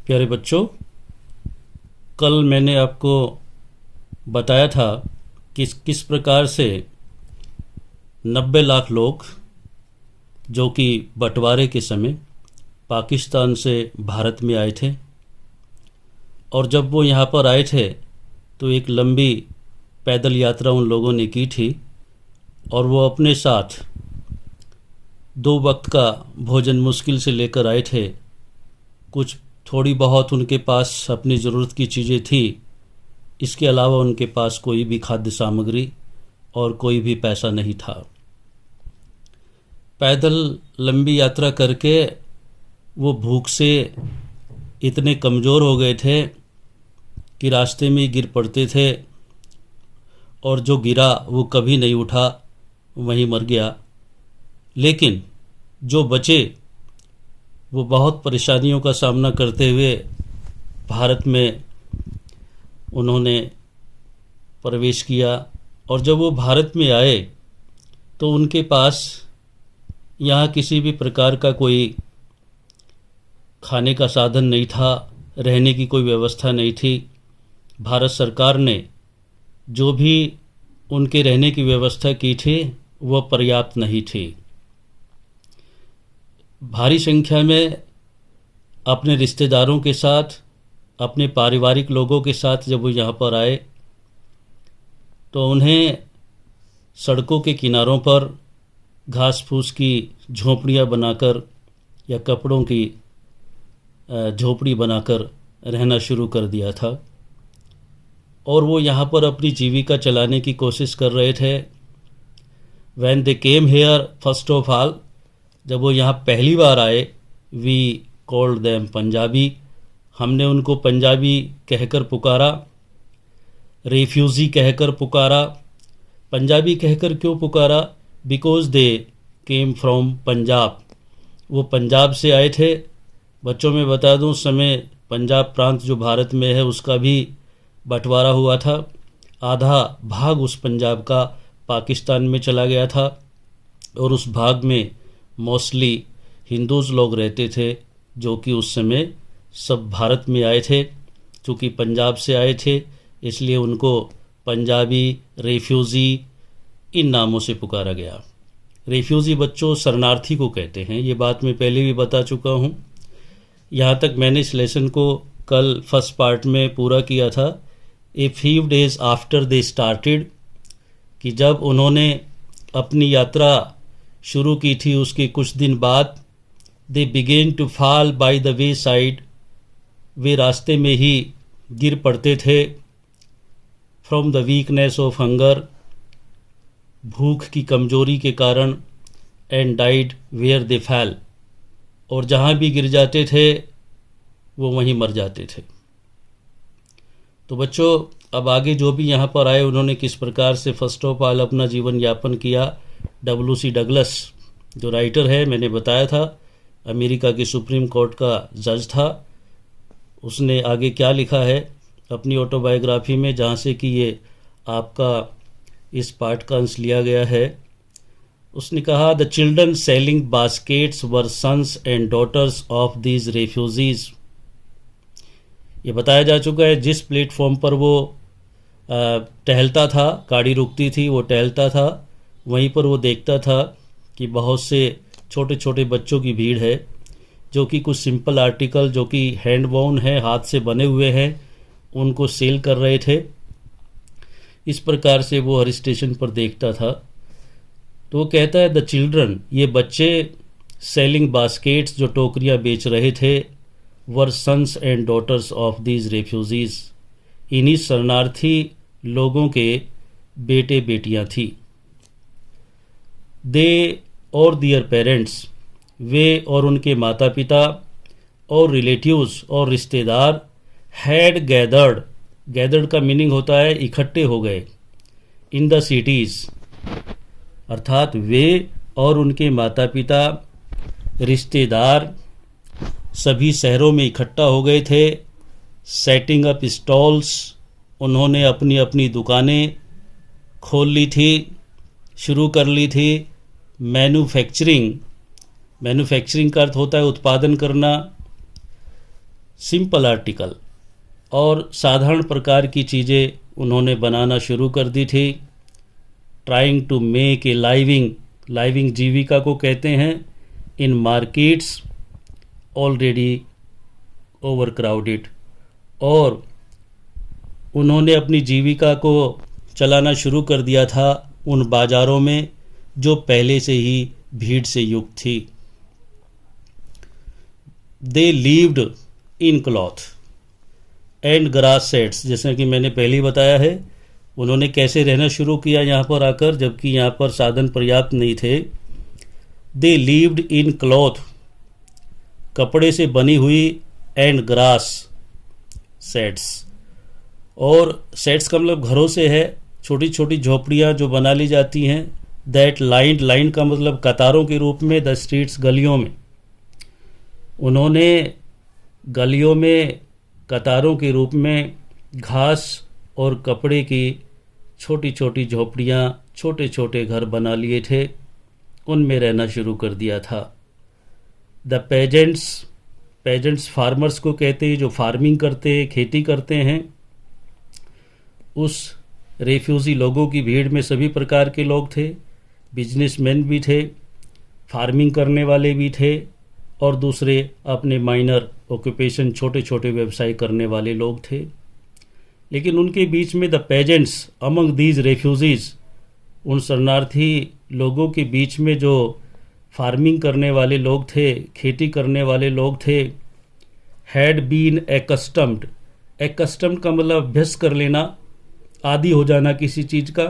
प्यारे बच्चों, कल मैंने आपको बताया था कि किस प्रकार से 90 लाख लोग जो कि बंटवारे के समय पाकिस्तान से भारत में आए थे। और जब वो यहाँ पर आए थे तो एक लंबी पैदल यात्रा उन लोगों ने की थी और वो अपने साथ 2 वक्त का भोजन मुश्किल से लेकर आए थे। कुछ थोड़ी बहुत उनके पास अपनी ज़रूरत की चीज़ें थी, इसके अलावा उनके पास कोई भी खाद्य सामग्री और कोई भी पैसा नहीं था। पैदल लंबी यात्रा करके वो भूख से इतने कमज़ोर हो गए थे कि रास्ते में ही गिर पड़ते थे, और जो गिरा वो कभी नहीं उठा, वहीं मर गया। लेकिन जो बचे वो बहुत परेशानियों का सामना करते हुए भारत में उन्होंने प्रवेश किया। और जब वो भारत में आए तो उनके पास यहाँ किसी भी प्रकार का कोई खाने का साधन नहीं था, रहने की कोई व्यवस्था नहीं थी। भारत सरकार ने जो भी उनके रहने की व्यवस्था की थी वह पर्याप्त नहीं थी। भारी संख्या में अपने रिश्तेदारों के साथ, अपने पारिवारिक लोगों के साथ जब वो यहाँ पर आए तो उन्हें सड़कों के किनारों पर घास फूस की झोंपड़ियाँ बनाकर या कपड़ों की झोपड़ी बनाकर रहना शुरू कर दिया था। और वो यहाँ पर अपनी जीविका चलाने की कोशिश कर रहे थे। When they came here, first of all, जब वो यहाँ पहली बार आए, we called them पंजाबी, हमने उनको पंजाबी कहकर पुकारा, रेफ्यूज़ी कहकर पुकारा। पंजाबी कहकर क्यों पुकारा? Because they came from Punjab, वो पंजाब से आए थे। बच्चों में बता दूं, उस समय पंजाब प्रांत जो भारत में है उसका भी बंटवारा हुआ था। आधा भाग उस पंजाब का पाकिस्तान में चला गया था और उस भाग में मोस्टली हिंदूज़ लोग रहते थे जो कि उस समय सब भारत में आए थे। चूँकि पंजाब से आए थे इसलिए उनको पंजाबी, रेफ्यूज़ी इन नामों से पुकारा गया। रेफ्यूज़ी बच्चों शरणार्थी को कहते हैं, ये बात मैं पहले भी बता चुका हूँ। यहाँ तक मैंने इस लेसन को कल फर्स्ट पार्ट में पूरा किया था। A few days after they started, कि जब उन्होंने अपनी यात्रा शुरू की थी उसके कुछ दिन बाद, they began to fall by the wayside, वे रास्ते में ही गिर पड़ते थे। From the weakness of hunger, भूख की कमजोरी के कारण, एंड डाइड वेयर दे फैल, और जहाँ भी गिर जाते थे वो वहीं मर जाते थे। तो बच्चों, अब आगे जो भी यहाँ पर आए उन्होंने किस प्रकार से फर्स्ट ऑफ ऑल अपना जीवन यापन किया। WC डगलस जो राइटर है, मैंने बताया था, अमेरिका की सुप्रीम कोर्ट का जज था। उसने आगे क्या लिखा है अपनी ऑटोबायोग्राफी में, जहाँ से कि ये आपका इस पार्ट का अंश लिया गया है। उसने कहा, the children selling baskets were sons and daughters of these refugees. ये बताया जा चुका है जिस प्लेटफॉर्म पर वो टहलता था, गाड़ी रुकती थी, वो टहलता था, वहीं पर वो देखता था कि बहुत से छोटे छोटे बच्चों की भीड़ है जो कि कुछ सिंपल आर्टिकल जो कि हैंड वॉन है, हाथ से बने हुए हैं, उनको सेल कर रहे थे। इस प्रकार से वो हर स्टेशन पर देखता था। तो वो कहता है, द चिल्ड्रन, ये बच्चे, सेलिंग बास्केट्स, जो टोकरियाँ बेच रहे थे, were sons and daughters of these refugees, इन्हीं शरणार्थी लोगों के बेटे बेटियां थी। दे और दियर पेरेंट्स, वे और उनके माता पिता और रिलेटिव्स और रिश्तेदार, हैड गैदर्ड, गैदर्ड का मीनिंग होता है इकट्ठे हो गए, इन द सिटीज़, अर्थात वे और उनके माता पिता, रिश्तेदार सभी शहरों में इकट्ठा हो गए थे। सेटिंग अप स्टॉल्स, उन्होंने अपनी अपनी दुकानें खोल ली थी, शुरू कर ली थी। मैन्युफैक्चरिंग, मैन्युफैक्चरिंग का अर्थ होता है उत्पादन करना। सिंपल आर्टिकल और साधारण प्रकार की चीज़ें उन्होंने बनाना शुरू कर दी थी। Trying to make a living जीविका को कहते हैं in markets already overcrowded. और उन्होंने अपनी जीविका को चलाना शुरू कर दिया था उन बाज़ारों में जो पहले से ही भीड़ से युक्त थी। They lived in cloth and grass sets, जैसा कि मैंने पहले ही बताया है उन्होंने कैसे रहना शुरू किया यहाँ पर आकर, जबकि यहाँ पर साधन पर्याप्त नहीं थे। दे लीव्ड इन क्लॉथ, कपड़े से बनी हुई, एंड ग्रास सेट्स, और सेट्स का मतलब घरों से है, छोटी छोटी झोपड़ियाँ जो बना ली जाती हैं। दैट लाइन का मतलब कतारों के रूप में, द स्ट्रीट्स गलियों में। उन्होंने गलियों में कतारों के रूप में घास और कपड़े की छोटी छोटी झोपड़ियाँ, छोटे छोटे घर बना लिए थे, उनमें रहना शुरू कर दिया था। द पेजेंट्स फार्मर्स को कहते हैं जो फार्मिंग करते हैं, खेती करते हैं। उस रेफ्यूजी लोगों की भीड़ में सभी प्रकार के लोग थे, बिजनेसमैन भी थे, फार्मिंग करने वाले भी थे, और दूसरे अपने माइनर ऑक्यूपेशन, छोटे छोटे व्यवसाय करने वाले लोग थे। लेकिन उनके बीच में the pageants among these refugees, उन शरणार्थी लोगों के बीच में जो फार्मिंग करने वाले लोग थे, खेती करने वाले लोग थे, हैड बीन एक्स्टम्ड का मतलब अभ्यस्त कर लेना, आदी हो जाना किसी चीज़ का,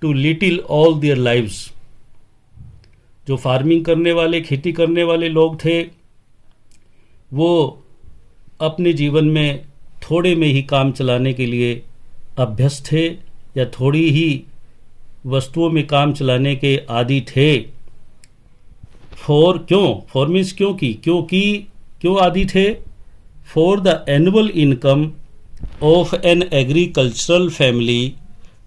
too little all their lives. जो फार्मिंग करने वाले, खेती करने वाले लोग थे, वो अपने जीवन में थोड़े में ही काम चलाने के लिए अभ्यस्त थे, या थोड़ी ही वस्तुओं में काम चलाने के आदी थे। फॉर मीन्स क्यों आदी थे? For the annual income of an agricultural family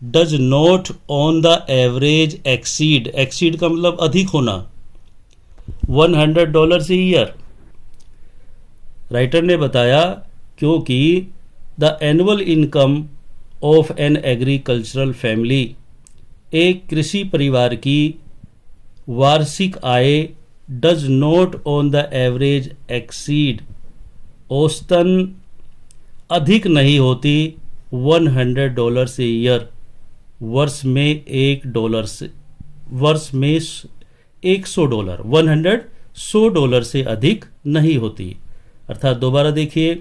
does not on the average exceed का मतलब अधिक होना, $100 ए ईयर। राइटर ने बताया क्योंकि the annual income of an agricultural family, एक कृषि परिवार की वार्षिक आय does not on the average exceed, औसतन अधिक नहीं होती $100 ए ईयर, वर्ष में $100 $100 से अधिक नहीं होती। अर्थात दोबारा देखिए,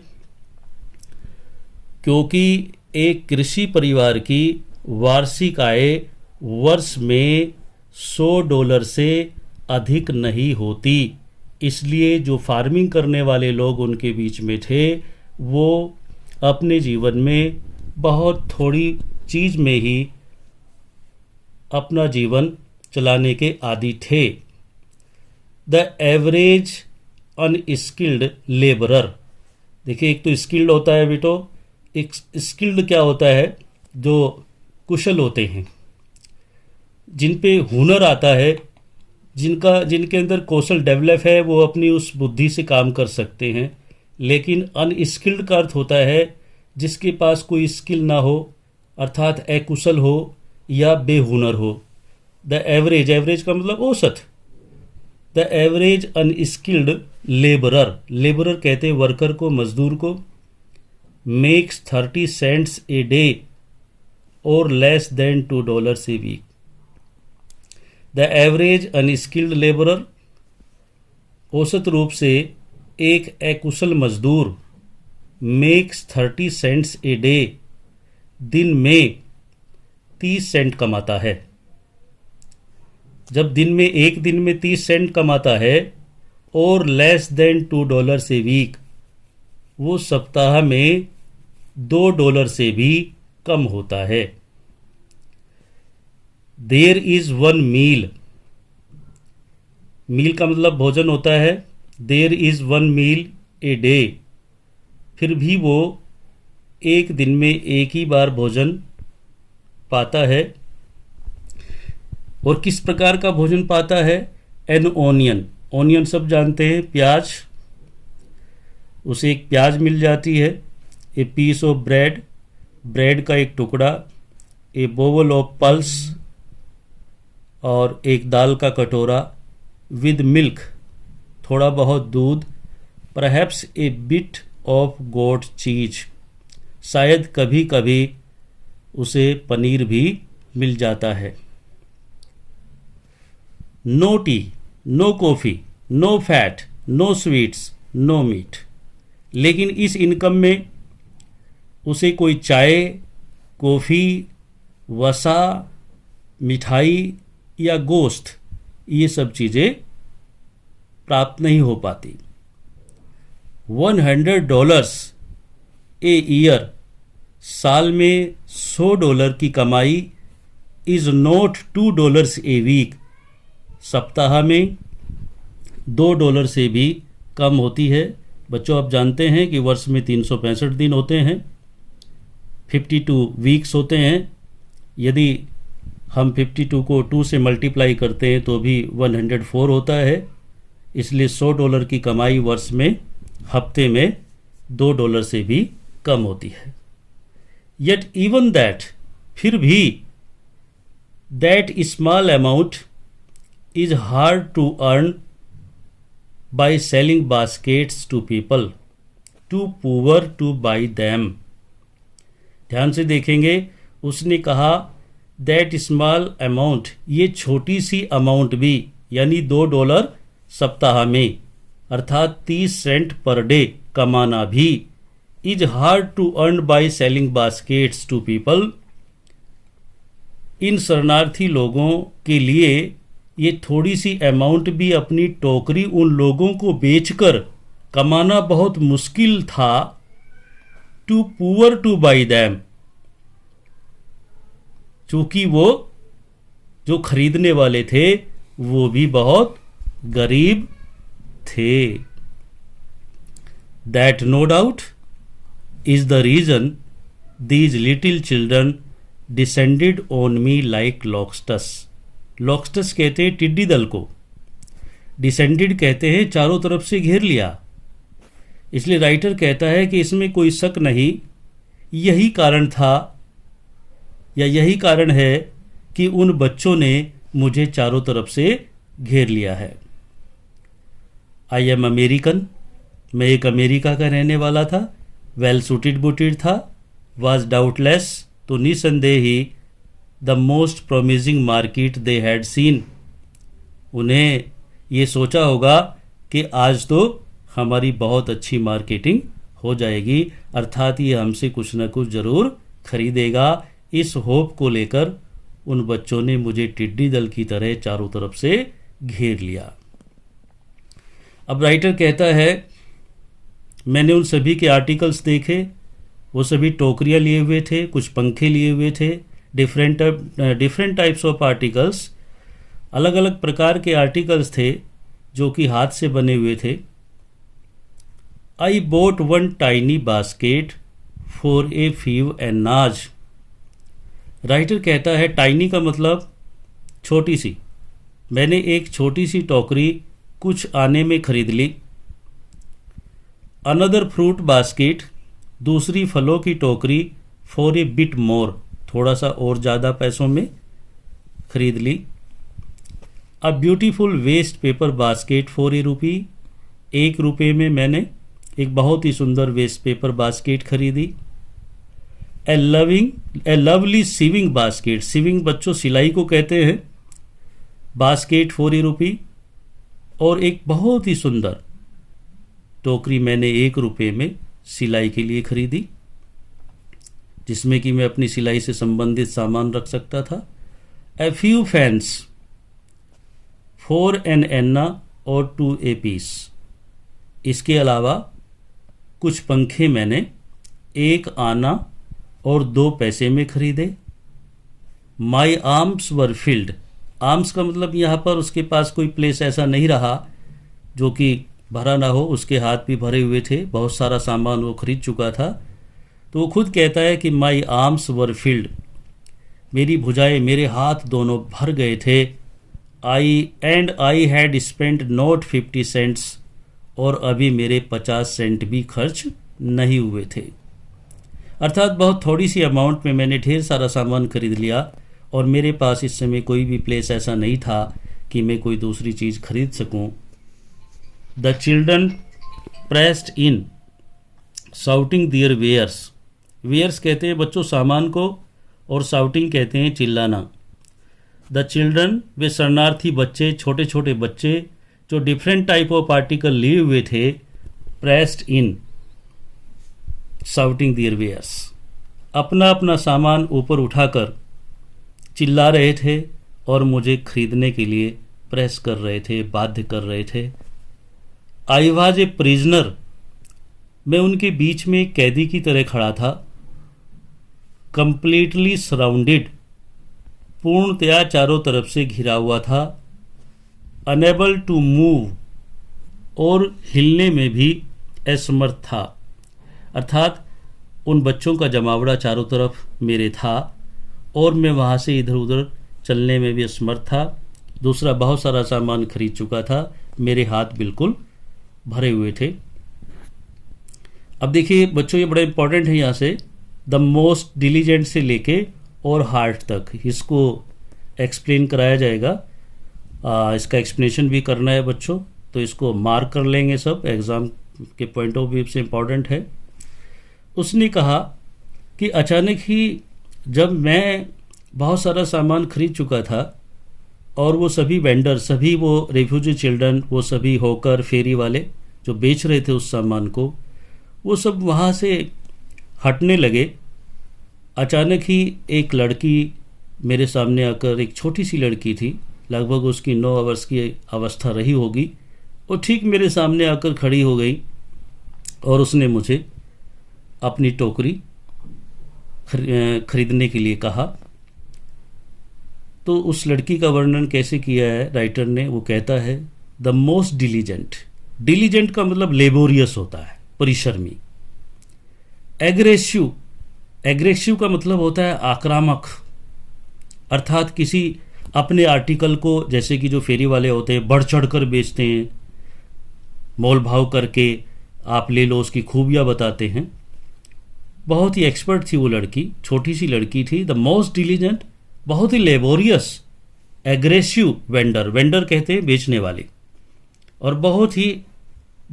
क्योंकि एक कृषि परिवार की वार्षिक आय वर्ष में $100 से अधिक नहीं होती, इसलिए जो फार्मिंग करने वाले लोग उनके बीच में थे, वो अपने जीवन में बहुत थोड़ी चीज़ में ही अपना जीवन चलाने के आदी थे। द एवरेज अनस्किल्ड लेबरर, देखिए एक तो स्किल्ड होता है बेटो, एक स्किल्ड क्या होता है? जो कुशल होते हैं, जिन पे हुनर आता है, जिनके अंदर कौशल डेवलप है, वो अपनी उस बुद्धि से काम कर सकते हैं। लेकिन अनस्किल्ड का अर्थ होता है जिसके पास कोई स्किल ना हो, अर्थात अकुशल हो या बेहुनर हो। द एवरेज का मतलब औसत। द एवरेज अनस्किल्ड लेबरर कहते हैं वर्कर को, मजदूर को, मेक्स 30 सेंट्स ए डे और less than $2 a week. The average unskilled labourer, औसत रूप से एक अकुशल मजदूर, मेक्स 30 सेंट्स ए डे, दिन में 30 सेंट कमाता है। जब एक दिन में 30 सेंट कमाता है और लेस देन $2 ए वीक, वो सप्ताह में $2 से भी कम होता है। देयर इज वन मील का मतलब भोजन होता है। There is one meal a day, फिर भी वो एक दिन में एक ही बार भोजन पाता है। और किस प्रकार का भोजन पाता है? एन ओनियन सब जानते हैं, प्याज। उसे एक प्याज मिल जाती है, a piece of bread, bread का एक टुकड़ा, ए बोवल ऑफ पल्स और एक दाल का कटोरा, विद मिल्क थोड़ा बहुत दूध, perhaps a bit of goat cheese, शायद कभी कभी उसे पनीर भी मिल जाता है। No tea, no coffee, no fat, no sweets, no meat. लेकिन इस इनकम में उसे कोई चाय, कॉफ़ी, वसा, मिठाई या गोश्त, ये सब चीज़ें प्राप्त नहीं हो पाती। $100 ए ईयर, साल में $100 की कमाई, इज़ नॉट $2 ए वीक, सप्ताह में $2 से भी कम होती है। बच्चों, आप जानते हैं कि वर्ष में 365 दिन होते हैं, 52 वीक्स होते हैं। यदि हम 52 को 2 से मल्टीप्लाई करते हैं तो भी 104 होता है। इसलिए $100 की कमाई वर्ष में हफ्ते में $2 से भी कम होती है। येट इवन दैट, फिर भी that small amount is hard to earn by selling baskets to people too poor to buy them. ध्यान से देखेंगे, उसने कहा दैट स्मॉल अमाउंट, ये छोटी सी अमाउंट भी, यानी $2 सप्ताह में अर्थात 30 सेंट पर डे कमाना भी, is hard to earn by selling baskets to people, इन शरणार्थी लोगों के लिए ये थोड़ी सी अमाउंट भी अपनी टोकरी उन लोगों को बेचकर कमाना बहुत मुश्किल था। Too poor to buy them, चूंकि वो जो खरीदने वाले थे वो भी बहुत गरीब थे। That no doubt is the reason these little children descended on me like locusts. Locusts कहते हैं टिड्डी दल को, डिसेंडेड कहते हैं चारों तरफ से घेर लिया। इसलिए राइटर कहता है कि इसमें कोई शक नहीं, यही कारण था या यही कारण है कि उन बच्चों ने मुझे चारों तरफ से घेर लिया है। आई एम अमेरिकन, मैं एक अमेरिका का रहने वाला था। वेल सूटेड बूटेड था। वाज डाउटलेस, तो निसंदेह ही the most promising market they had seen. उन्हें ये सोचा होगा कि आज तो हमारी बहुत अच्छी मार्केटिंग हो जाएगी, अर्थात ये हमसे कुछ ना कुछ ज़रूर खरीदेगा। इस होप को लेकर उन बच्चों ने मुझे टिड्डी दल की तरह चारों तरफ से घेर लिया। अब राइटर कहता है, मैंने उन सभी के आर्टिकल्स देखे, वो सभी टोकरियाँ लिए हुए थे, कुछ पंखे लिए हुए थे, डिफरेंट टाइप्स ऑफ आर्टिकल्स, अलग अलग प्रकार के आर्टिकल्स थे जो कि हाथ से बने हुए थे। I bought one tiny basket for a few annas. Writer कहता है टाइनी का मतलब छोटी सी। मैंने एक छोटी सी टोकरी कुछ आने में खरीद ली। अनदर फ्रूट बास्केट, दूसरी फलों की टोकरी, फॉर ए बिट मोर, थोड़ा सा और ज़्यादा पैसों में खरीद ली। A beautiful waste paper basket for ₹1, ₹1 में मैंने एक बहुत ही सुंदर वेस्ट पेपर बास्केट खरीदी। A lovely sewing basket, sewing बच्चों सिलाई को कहते हैं, बास्केट फॉर ₹1, और एक बहुत ही सुंदर टोकरी मैंने ₹1 में सिलाई के लिए खरीदी, जिसमें कि मैं अपनी सिलाई से संबंधित सामान रख सकता था। A few fans for an anna और 2 ए पीस। इसके अलावा कुछ पंखे मैंने 1 आना और 2 पैसे में खरीदे। My arms were field, arms का मतलब यहाँ पर उसके पास कोई प्लेस ऐसा नहीं रहा जो कि भरा ना हो, उसके हाथ भी भरे हुए थे, बहुत सारा सामान वो खरीद चुका था। तो वो खुद कहता है कि माई आर्म्स वर फिल्ड, मेरी भुजाएं, मेरे हाथ दोनों भर गए थे। I had spent not 50 cents और अभी मेरे 50 सेंट भी खर्च नहीं हुए थे। अर्थात बहुत थोड़ी सी अमाउंट में मैंने ढेर सारा सामान खरीद लिया और मेरे पास इस समय कोई भी प्लेस ऐसा नहीं था कि मैं कोई दूसरी चीज़ खरीद सकूं। The children pressed in shouting their wares. Wares कहते हैं बच्चों सामान को, और शाउटिंग कहते हैं चिल्लाना। द चिल्ड्रन, वे शरणार्थी बच्चे, छोटे छोटे बच्चे जो डिफरेंट टाइप ऑफ आर्टिकल लिए हुए थे, pressed in shouting their wears, अपना अपना सामान ऊपर उठाकर चिल्ला रहे थे और मुझे खरीदने के लिए प्रेस कर रहे थे, बाध्य कर रहे थे। आई वाज ए प्रिजनर, मैं उनके बीच में एक कैदी की तरह खड़ा था। कंप्लीटली सराउंडेड, पूर्णतया चारों तरफ से घिरा हुआ था। अनेबल टू मूव, और हिलने में भी असमर्थ था। अर्थात उन बच्चों का जमावड़ा चारों तरफ मेरे था और मैं वहाँ से इधर उधर चलने में भी असमर्थ था। दूसरा, बहुत सारा सामान खरीद चुका था, मेरे हाथ बिल्कुल भरे हुए थे। अब देखिए बच्चों, ये बड़ा इंपॉर्टेंट है। यहाँ से द मोस्ट डिलीजेंट से लेके और हार्ट तक इसको एक्सप्लेन कराया जाएगा। इसका एक्सप्लेनेशन भी करना है बच्चों, तो इसको मार्क कर लेंगे सब, एग्ज़ाम के पॉइंट ऑफ व्यू से इम्पॉर्टेंट है। उसने कहा कि अचानक ही जब मैं बहुत सारा सामान खरीद चुका था और वो सभी वेंडर, सभी वो रेफ्यूजी चिल्ड्रन, वो सभी होकर फेरी वाले जो बेच रहे थे उस सामान को, वो सब वहाँ से हटने लगे। अचानक ही एक लड़की मेरे सामने आकर, एक छोटी सी लड़की थी, लगभग उसकी 9 वर्ष की अवस्था रही होगी, वो ठीक मेरे सामने आकर खड़ी हो गई और उसने मुझे अपनी टोकरी खरीदने के लिए कहा। तो उस लड़की का वर्णन कैसे किया है राइटर ने, वो कहता है द मोस्ट डिलीजेंट। डिलीजेंट का मतलब लेबोरियस होता है, परिश्रमी। एग्रेसिव, एग्रेसिव का मतलब होता है आक्रामक। अर्थात किसी अपने आर्टिकल को, जैसे कि जो फेरी वाले होते हैं, बढ़ चढ़ कर बेचते हैं, मोल भाव करके आप ले लो, उसकी खूबियाँ बताते हैं। बहुत ही एक्सपर्ट थी वो लड़की, छोटी सी लड़की थी। द मोस्ट डिलीजेंट, बहुत ही लेबोरियस। एग्रेसिव वेंडर, वेंडर कहते हैं बेचने वाले, और बहुत ही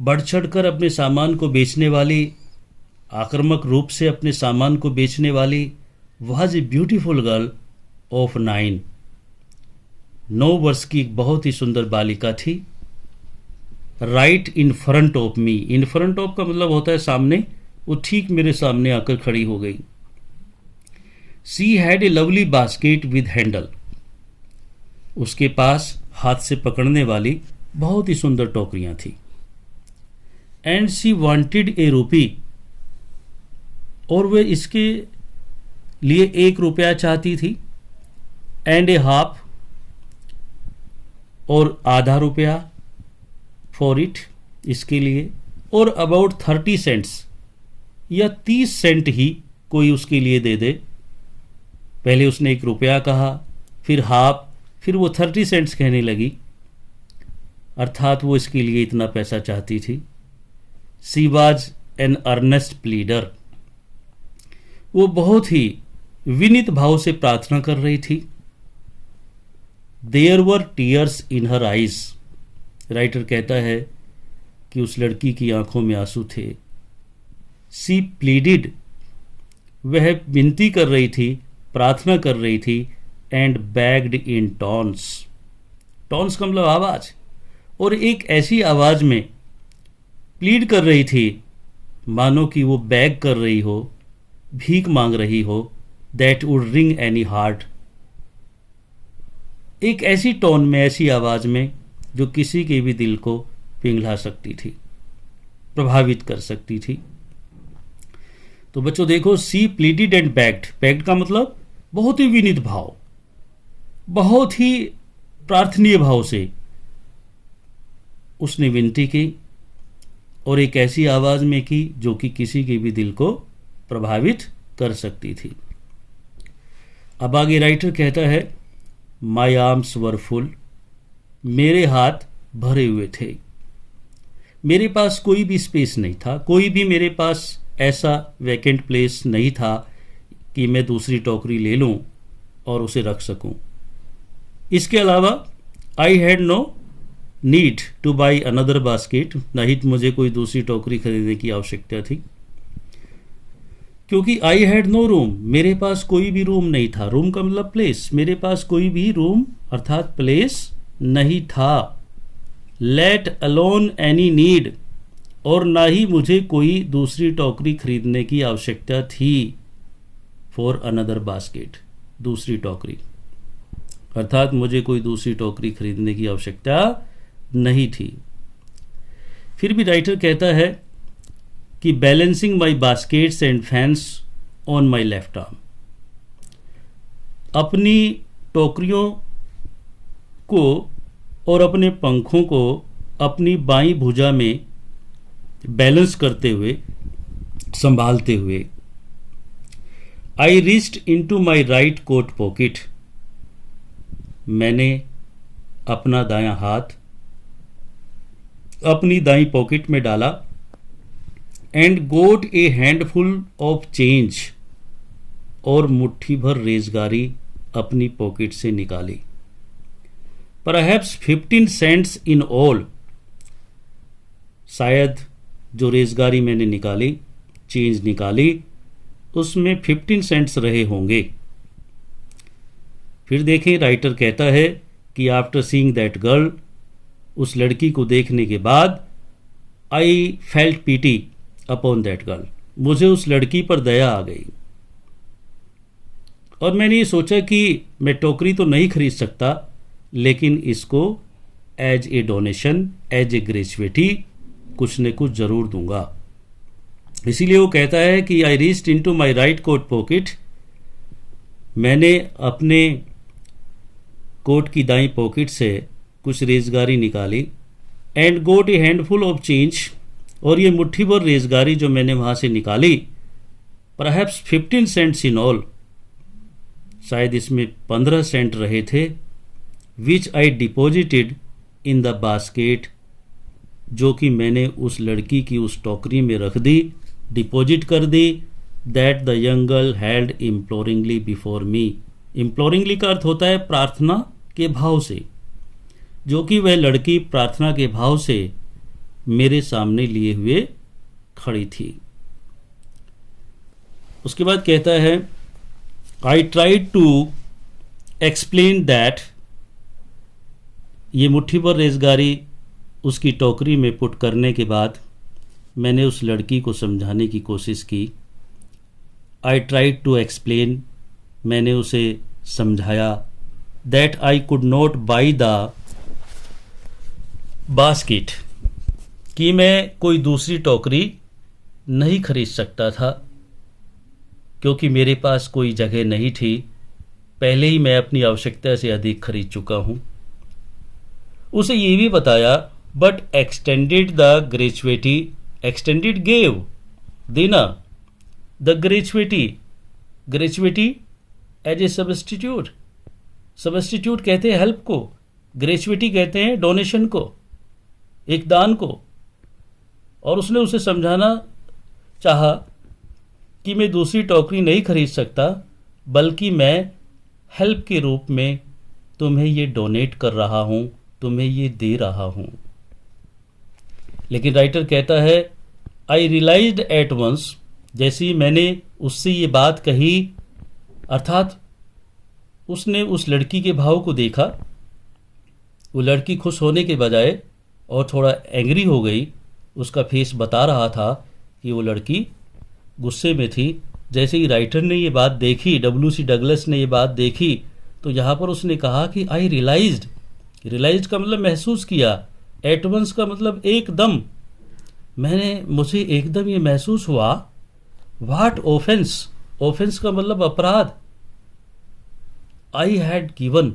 बढ़ चढ़ कर अपने सामान को बेचने वाली, आक्रामक रूप से अपने सामान को बेचने वाली। Was a beautiful girl of 9 वर्ष की एक बहुत ही सुंदर बालिका थी। Right in front of me, in front of का मतलब होता है सामने, वो ठीक मेरे सामने आकर खड़ी हो गई। She had a lovely basket with handle, उसके पास हाथ से पकड़ने वाली बहुत ही सुंदर टोकरियां थी। एंड शी वांटेड ए रूपी, और वे इसके लिए 1 रुपया चाहती थी। एंड ए हाफ, और आधा रुपया फॉर इट, इसके लिए। और अबाउट 30 सेंट्स, या 30 सेंट ही कोई उसके लिए दे दे। पहले उसने 1 रुपया कहा, फिर हाफ, फिर वो 30 सेंट्स कहने लगी। अर्थात वो इसके लिए इतना पैसा चाहती थी। She was an earnest pleader, वो बहुत ही विनीत भाव से प्रार्थना कर रही थी। There were tears in her eyes, writer कहता है कि उस लड़की की आंखों में आंसू थे। सी प्लीडिड, वह विनती कर रही थी, प्रार्थना कर रही थी। एंड बैग्ड इन टॉन्स, टॉन्स का मतलब आवाज, और एक ऐसी आवाज में प्लीड कर रही थी मानो कि वो बैग कर रही हो, भीख मांग रही हो। That would ring any heart, एक ऐसी टोन में, ऐसी आवाज में जो किसी के भी दिल को पिघला सकती थी, प्रभावित कर सकती थी। तो बच्चों देखो, सी प्लीडिड एंड बैग्ड, बैग्ड का मतलब बहुत ही विनीत भाव, बहुत ही प्रार्थनीय भाव से उसने विनती की, और एक ऐसी आवाज में की जो कि किसी के भी दिल को प्रभावित कर सकती थी। अब आगे राइटर कहता है माई आर्म्स वर फुल, मेरे हाथ भरे हुए थे। मेरे पास कोई भी स्पेस नहीं था, कोई भी मेरे पास ऐसा वैकेंट प्लेस नहीं था कि मैं दूसरी टोकरी ले लूं और उसे रख सकूं। इसके अलावा I had no need to buy another basket, नहीं मुझे कोई दूसरी टोकरी खरीदने की आवश्यकता थी, क्योंकि आई हैड नो रूम, मेरे पास कोई भी रूम नहीं था। रूम का मतलब प्लेस, मेरे पास कोई भी रूम अर्थात प्लेस नहीं था। लेट अलोन एनी नीड, और ना ही मुझे कोई दूसरी टोकरी खरीदने की आवश्यकता थी। फॉर अनदर बास्केट, दूसरी टोकरी, अर्थात मुझे कोई दूसरी टोकरी खरीदने की आवश्यकता नहीं थी। फिर भी राइटर कहता है कि balancing my baskets and fans on my left arm, अपनी टोकरियों को और अपने पंखों को अपनी बाईं भुजा में बैलेंस करते हुए, संभालते हुए, I reached into my right coat pocket, मैंने अपना दायां हाथ अपनी दाईं पॉकेट में डाला। And got a handful of change, और मुट्ठी भर रेजगारी अपनी पॉकेट से निकाली। परहैप्स 15 सेंट्स इन ऑल, शायद जो रेजगारी मैंने निकाली, चेंज निकाली, उसमें 15 सेंट्स रहे होंगे। फिर देखें, राइटर कहता है कि आफ्टर सीइंग दैट गर्ल, उस लड़की को देखने के बाद, I felt PT upon that girl, मुझे उस लड़की पर दया आ गई और मैंने ये सोचा कि मैं टोकरी तो नहीं खरीद सकता, लेकिन इसको as a donation, as a gratuity कुछ न कुछ ज़रूर दूंगा। इसीलिए वो कहता है कि I reached into my right coat pocket, मैंने अपने कोट की दाईं पॉकेट से कुछ रेजगारी निकाली। And got a handful of change, और ये मुट्ठी भर रेजगारी जो मैंने वहाँ से निकाली, परहैप्स 15 सेंट्स इन ऑल, शायद इसमें 15 सेंट रहे थे। विच आई डिपॉजिटेड इन द बास्केट, जो कि मैंने उस लड़की की उस टोकरी में रख दी, डिपॉजिट कर दी। That the young girl held imploringly before me, imploringly का अर्थ होता है प्रार्थना के भाव से, जो कि वह लड़की प्रार्थना के भाव से मेरे सामने लिए हुए खड़ी थी। उसके बाद कहता है, I tried to explain that, ये मुट्ठी भर रेजगारी उसकी टोकरी में पुट करने के बाद मैंने उस लड़की को समझाने की कोशिश की। आई ट्राइड टू एक्सप्लेन, मैंने उसे समझाया, that I could not by the basket, कि मैं कोई दूसरी टोकरी नहीं खरीद सकता था, क्योंकि मेरे पास कोई जगह नहीं थी, पहले ही मैं अपनी आवश्यकता से अधिक खरीद चुका हूँ। उसे ये भी बताया, but extended the gratuity, extended gave, देना, the gratuity, gratuity as a substitute, substitute कहते हैं हेल्प को, ग्रेचुइटी कहते हैं डोनेशन को, एक दान को। और उसने उसे समझाना चाहा कि मैं दूसरी टोकरी नहीं खरीद सकता, बल्कि मैं हेल्प के रूप में तुम्हें ये डोनेट कर रहा हूँ, तुम्हें ये दे रहा हूँ। लेकिन राइटर कहता है, आई रियलाइज्ड एट वंस, जैसे ही मैंने उससे ये बात कही, अर्थात उसने उस लड़की के भाव को देखा, वो लड़की खुश होने के बजाय और थोड़ा एंग्री हो गई। उसका फेस बता रहा था कि वो लड़की गुस्से में थी। जैसे ही राइटर ने ये बात देखी, W.C. डगलस ने ये बात देखी, तो यहाँ पर उसने कहा कि आई रियलाइज्ड, रियलाइज्ड का मतलब महसूस किया, एट वंस का मतलब एकदम, मुझे एकदम ये महसूस हुआ। व्हाट ऑफेंस, ऑफेंस का मतलब अपराध, आई हैड गिवन,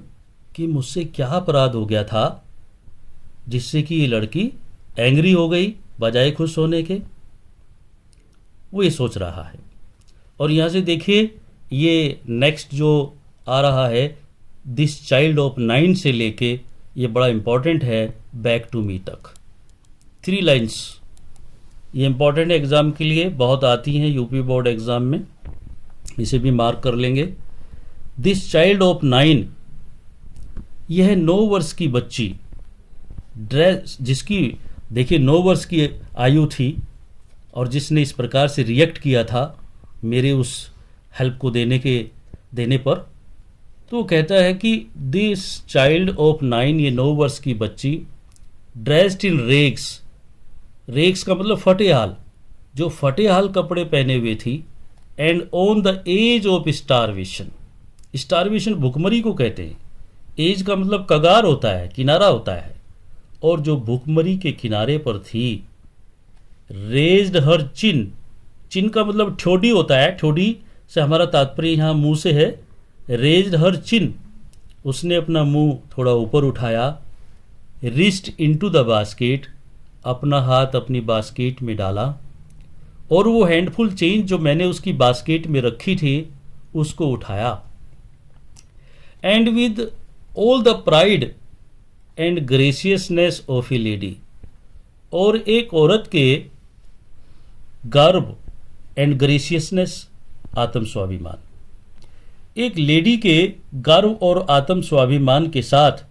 कि मुझसे क्या अपराध हो गया था जिससे कि ये लड़की एंग्री हो गई बजाय खुश होने के। वो ये सोच रहा है। और यहाँ से देखिए, ये नेक्स्ट जो आ रहा है, दिस चाइल्ड ऑफ 9 से लेके ये बड़ा इम्पॉर्टेंट है बैक टू मी तक। 3 लाइन्स, ये इम्पॉर्टेंट एग्ज़ाम के लिए बहुत आती हैं यूपी बोर्ड एग्ज़ाम में, इसे भी मार्क कर लेंगे। दिस चाइल्ड ऑफ 9, यह 9 वर्ष की बच्ची, ड्रेस जिसकी देखिए 9 वर्ष की आयु थी और जिसने इस प्रकार से रिएक्ट किया था मेरे उस हेल्प को देने पर, तो कहता है कि दिस चाइल्ड ऑफ 9, ये 9 वर्ष की बच्ची, ड्रेस्ड इन रेग्स, रेग्स का मतलब फटेहाल, जो फटेहाल कपड़े पहने हुए थी, and on the edge of starvation, starvation भुखमरी को कहते हैं, एज का मतलब कगार होता है, किनारा होता है, और जो भुखमरी के किनारे पर थी, रेज्ड हर चिन, चिन का मतलब ठोडी होता है, ठोडी से हमारा तात्पर्य यहाँ मुंह से है, रेज्ड हर चिन, उसने अपना मुंह थोड़ा ऊपर उठाया, रिस्ट इनटू द बास्केट, अपना हाथ अपनी बास्केट में डाला, और वो हैंडफुल चेंज जो मैंने उसकी बास्केट में रखी थी उसको उठाया, and with all the pride and graciousness of a lady, और एक औरत के गर्व एंड ग्रेसियसनेस, आत्म स्वाभिमान, एक लेडी के गर्व और आत्म स्वाभिमान के साथ,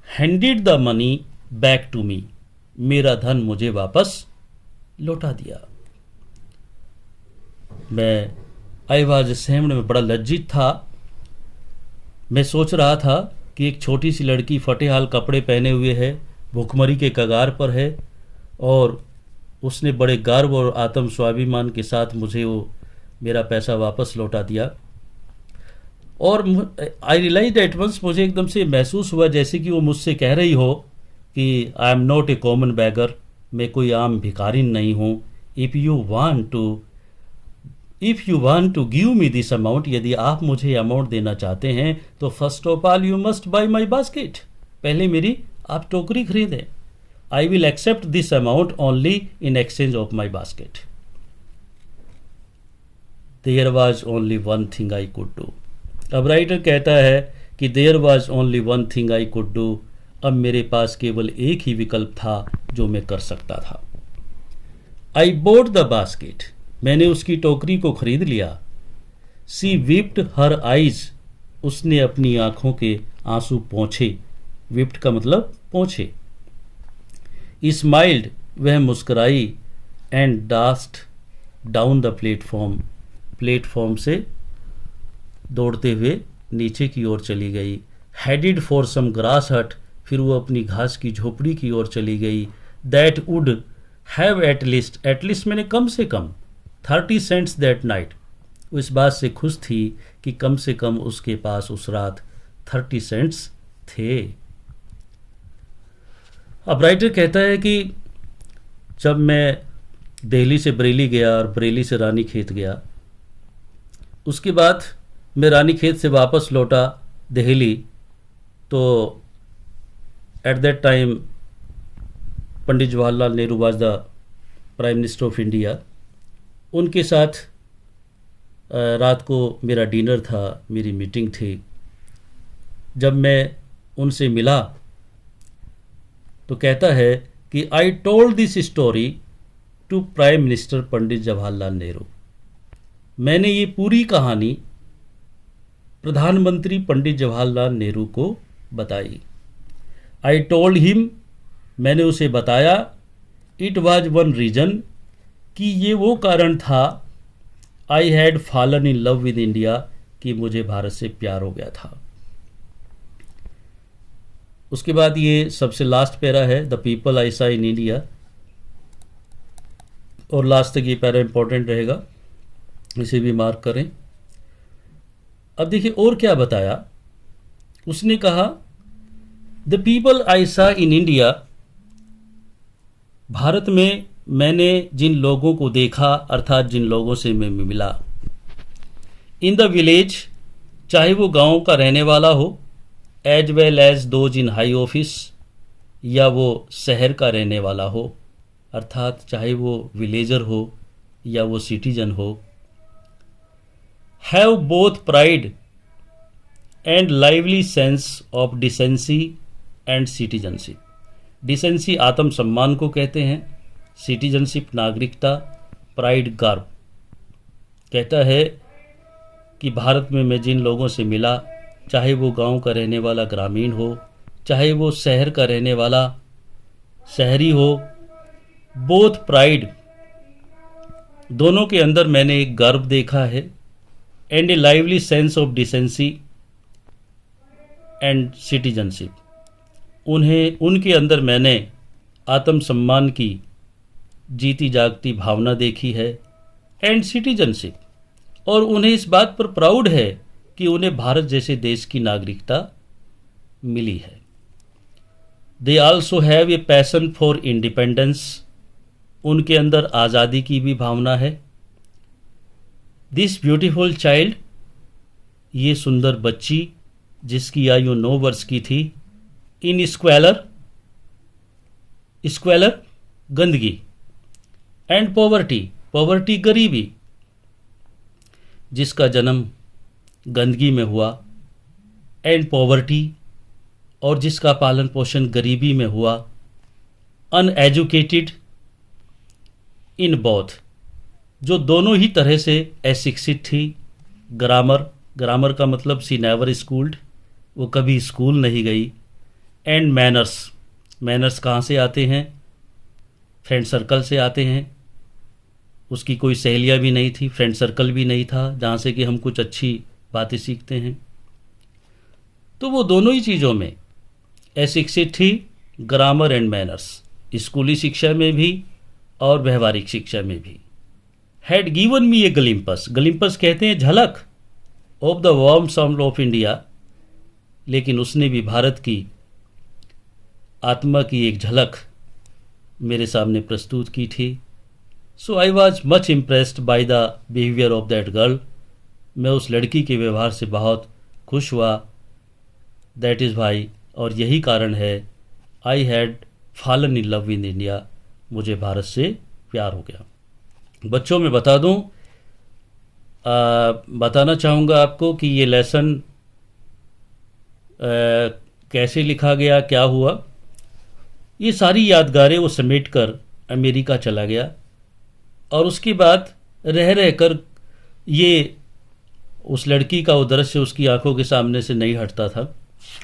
handed the money back to me, मेरा धन मुझे वापस लौटा दिया। मैं आई वाज असेम्ड में बड़ा लज्जित था। मैं सोच रहा था कि एक छोटी सी लड़की फटेहाल कपड़े पहने हुए है, भुखमरी के कगार पर है, और उसने बड़े गर्व और आत्म स्वाभिमान के साथ मुझे वो मेरा पैसा वापस लौटा दिया। और आई रियलाइज एट वंस, मुझे एकदम से महसूस हुआ जैसे कि वो मुझसे कह रही हो कि I am not a common beggar, मैं कोई आम भिखारी नहीं हूँ। If you want to give me this amount, यदि आप मुझे अमाउंट देना चाहते हैं तो first of all you must buy my basket, पहले मेरी आप टोकरी खरीदें। I will accept this amount only in exchange of my basket. There was only one thing I could do. अब राइटर कहता है कि there was only one thing I could do, अब मेरे पास केवल एक ही विकल्प था जो मैं कर सकता था। आई बोट द बास्केट, मैंने उसकी टोकरी को खरीद लिया। सी विप्ड हर आइज, उसने अपनी आंखों के आंसू पोंछे, विप्ड का मतलब पोंछे। स्माइल्ड, वह मुस्कुराई, and dashed down the platform, platform से दौड़ते हुए नीचे की ओर चली गई। हेडेड फॉर सम ग्रास हट, फिर वो अपनी घास की झोपड़ी की ओर चली गई। दैट वुड हैव एटलीस्ट मैंने कम से कम 30 सेंट्स दैट नाइट, वो इस बात से खुश थी कि कम से कम उसके पास उस रात 30 सेंट्स थे। अब राइटर कहता है कि जब मैं दिल्ली से बरेली गया और बरेली से रानीखेत गया, उसके बाद मैं रानीखेत से वापस लौटा दिल्ली, तो at that time Pandit Jawaharlal Nehru was the prime minister of India. उनके साथ रात को मेरा डिनर था, मेरी मीटिंग थी। जब मैं उनसे मिला तो कहता है कि I told this story to prime minister Pandit Jawaharlal Nehru, मैंने ये पूरी कहानी प्रधानमंत्री पंडित जवाहरलाल नेहरू को बताई। आई टोल्ड हिम, मैंने उसे बताया, इट वाज वन रीजन, कि ये वो कारण था, I had fallen in love with India, कि मुझे भारत से प्यार हो गया था। उसके बाद ये सबसे लास्ट पैरा है, द पीपल आई सा इन इंडिया, और लास्ट तक ये पैरा इंपॉर्टेंट रहेगा, इसे भी मार्क करें। अब देखिए और क्या बताया उसने। कहा द पीपल आई सा इन इंडिया, भारत में मैंने जिन लोगों को देखा, अर्थात जिन लोगों से मैं मिला। इन द विलेज, चाहे वो गांव का रहने वाला हो, as well as those in high office, या वो शहर का रहने वाला हो, अर्थात चाहे वो विलेजर हो या वो सिटीजन हो। Have both pride and lively sense of decency and citizenship, decency आत्मसम्मान को कहते हैं, सिटीजनशिप नागरिकता, प्राइड गर्व। कहता है कि भारत में मैं जिन लोगों से मिला, चाहे वो गांव का रहने वाला ग्रामीण हो, चाहे वो शहर का रहने वाला शहरी हो, बोथ प्राइड, दोनों के अंदर मैंने एक गर्व देखा है, and A lively sense of decency and citizenship. उनके अंदर मैंने आत्मसम्मान की जीती जागती भावना देखी है, एंड सिटीजनशिप, और उन्हें इस बात पर प्राउड है कि उन्हें भारत जैसे देश की नागरिकता मिली है। They also have a passion for independence, उनके अंदर आज़ादी की भी भावना है। दिस ब्यूटीफुल चाइल्ड, ये सुंदर बच्ची जिसकी आयु 9 वर्ष की थी, इन स्क्वेलर गंदगी, एंड पॉवर्टी गरीबी, जिसका जन्म गंदगी में हुआ, एंड पॉवर्टी, और जिसका पालन पोषण गरीबी में हुआ, अनएजुकेटेड इन बोथ, जो दोनों ही तरह से अशिक्षित थी। ग्रामर का मतलब सी नेवर स्कूल्ड, वो कभी स्कूल नहीं गई। एंड मैनर्स कहाँ से आते हैं? फ्रेंड सर्कल से आते हैं। उसकी कोई सहेलियाँ भी नहीं थी, फ्रेंड सर्कल भी नहीं था जहाँ से कि हम कुछ अच्छी बातें सीखते हैं। तो वो दोनों ही चीज़ों में अशिक्षित थी, ग्रामर एंड मैनर्स, स्कूली शिक्षा में भी और व्यवहारिक शिक्षा में भी। हैड गिवन मी ए ग्लिम्पस कहते हैं झलक, of the warm sound of India, लेकिन उसने भी भारत की आत्मा की एक झलक मेरे सामने प्रस्तुत की थी। So I was much impressed by the behaviour of that girl, मैं उस लड़की के व्यवहार से बहुत खुश हुआ। दैट इज़ वाई, और यही कारण है, I had fallen in love in India, मुझे भारत से प्यार हो गया। बच्चों में बता दूं, बताना चाहूँगा आपको कि ये लेसन कैसे लिखा गया, क्या हुआ। ये सारी यादगारें वो समेट कर अमेरिका चला गया, और उसके बाद रह कर ये उस लड़की का वो दृश्य उसकी आंखों के सामने से नहीं हटता था।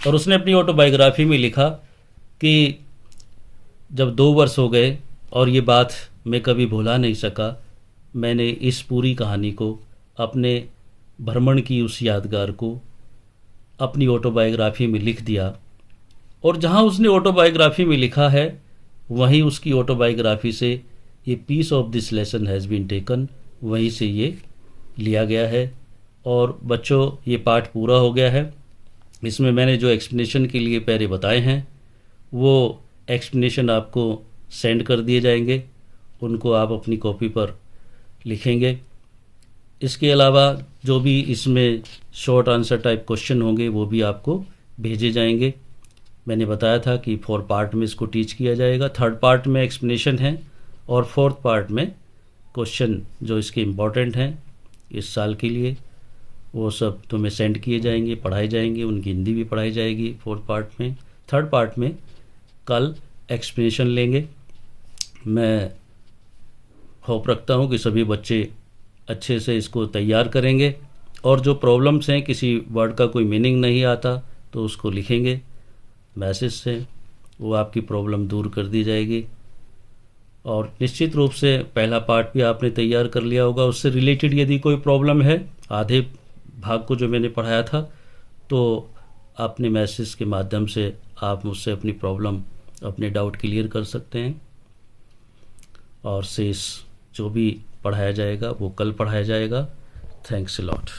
और उसने अपनी ऑटोबायोग्राफी में लिखा कि जब 2 वर्ष हो गए और ये बात मैं कभी भुला नहीं सका, मैंने इस पूरी कहानी को, अपने भ्रमण की उस यादगार को अपनी ऑटोबायोग्राफी में लिख दिया। और जहाँ उसने ऑटोबायोग्राफी में लिखा है, वहीं उसकी ऑटोबायोग्राफी से ये piece of this lesson has been taken, वहीं से ये लिया गया है। और बच्चों, ये पाठ पूरा हो गया है। इसमें मैंने जो एक्सप्लेनेशन के लिए पहले बताए हैं, वो एक्सप्लेनेशन आपको सेंड कर दिए जाएंगे, उनको आप अपनी कॉपी पर लिखेंगे। इसके अलावा जो भी इसमें शॉर्ट आंसर टाइप क्वेश्चन होंगे वो भी आपको भेजे जाएंगे। मैंने बताया था कि 4 पार्ट में इसको टीच किया जाएगा। 3rd पार्ट में एक्सप्लेनेशन है और 4th पार्ट में क्वेश्चन जो इसके इम्पॉर्टेंट हैं इस साल के लिए, वो सब तुम्हें सेंड किए जाएंगे, पढ़ाए जाएंगे, उनकी हिंदी भी पढ़ाई जाएगी 4th पार्ट में। 3rd पार्ट में कल एक्सप्लेनेशन लेंगे। मैं होप रखता हूँ कि सभी बच्चे अच्छे से इसको तैयार करेंगे, और जो प्रॉब्लम्स हैं, किसी वर्ड का कोई मीनिंग नहीं आता तो उसको लिखेंगे मैसेज से, वो आपकी प्रॉब्लम दूर कर दी जाएगी। और निश्चित रूप से पहला पार्ट भी आपने तैयार कर लिया होगा। उससे रिलेटेड यदि कोई प्रॉब्लम है, आधे भाग को जो मैंने पढ़ाया था, तो अपने मैसेज के माध्यम से आप मुझसे अपनी प्रॉब्लम, अपने डाउट क्लियर कर सकते हैं। और शेष जो भी पढ़ाया जाएगा वो कल पढ़ाया जाएगा। Thanks a lot.